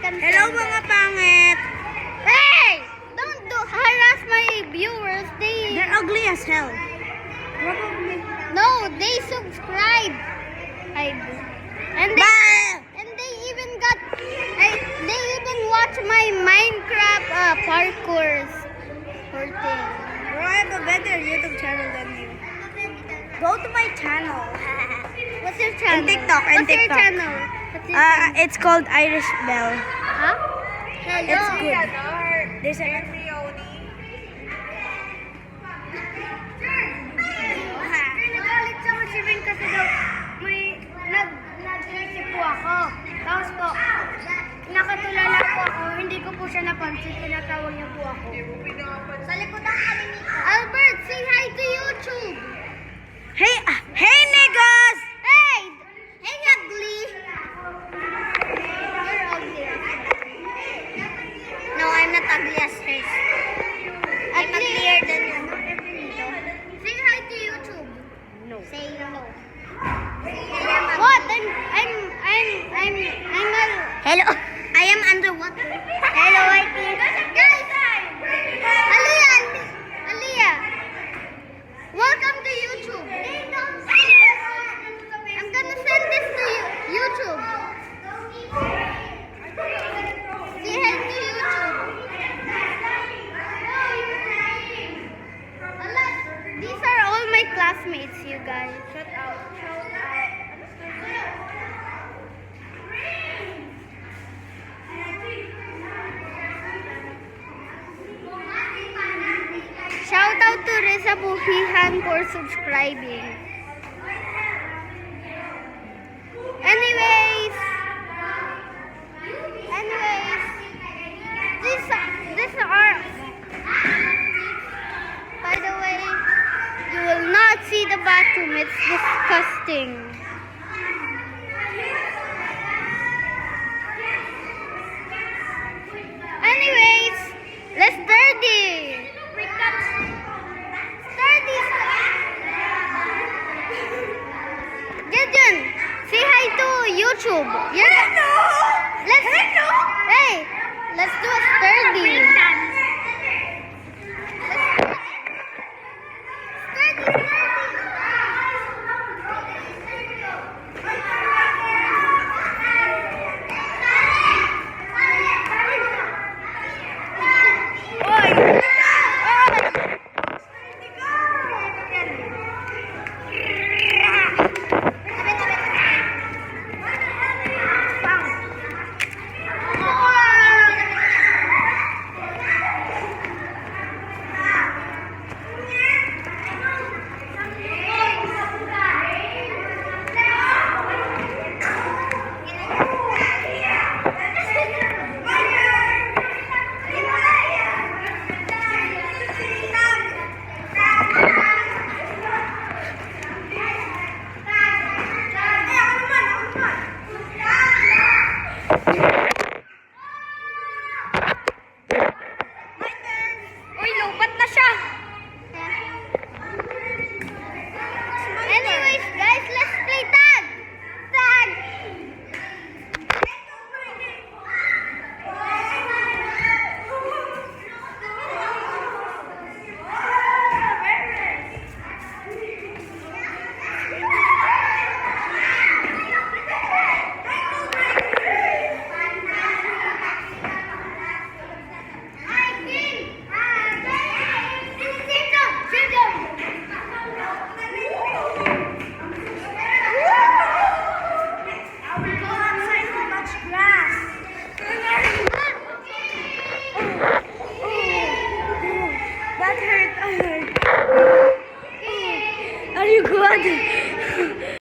Hello mga pangit! Hey! Don't harass my viewers. They're ugly as hell. No, they subscribe. And they even watch my Minecraft parkours or thing. Bro, I have a better YouTube channel than you. Go to my channel. What's your channel? And TikTok, and What's your TikTok. channel? What's your channel? It's called Irish Bell. Huh? Hello. It's good. There's a Nagalit siya si Rin kasi daw may nag-isip po ako. Tapos po, nakatulala po ako, hindi ko po siya napansin, tinatawag niya po ako. Sa likodan kami ni Albert, say hi to YouTube! Hey niggas! Hey! Hey, ugly! You're ugly. No, I'm not ugly as hers. I'm uglier than you. Say hi to YouTube. No. Say no. What? I'm hello. I am underwater. Hello, Whitey. Guys, Aliyah. Welcome to YouTube. I'm gonna send this to YouTube. Say hi to YouTube. These are all my classmates, you guys. Shout out. Shout out to Reza Buhihan for subscribing. Anyways, these are. By the way, you will not see the bathroom. It's disgusting. Anyways, let's dirty. Gideon, say hi to YouTube. Yeah. Hey, let's do a sturdy. Uy, lupat na siya. Anyways, guys, let's play tag. Tag. That hurt. Are you good?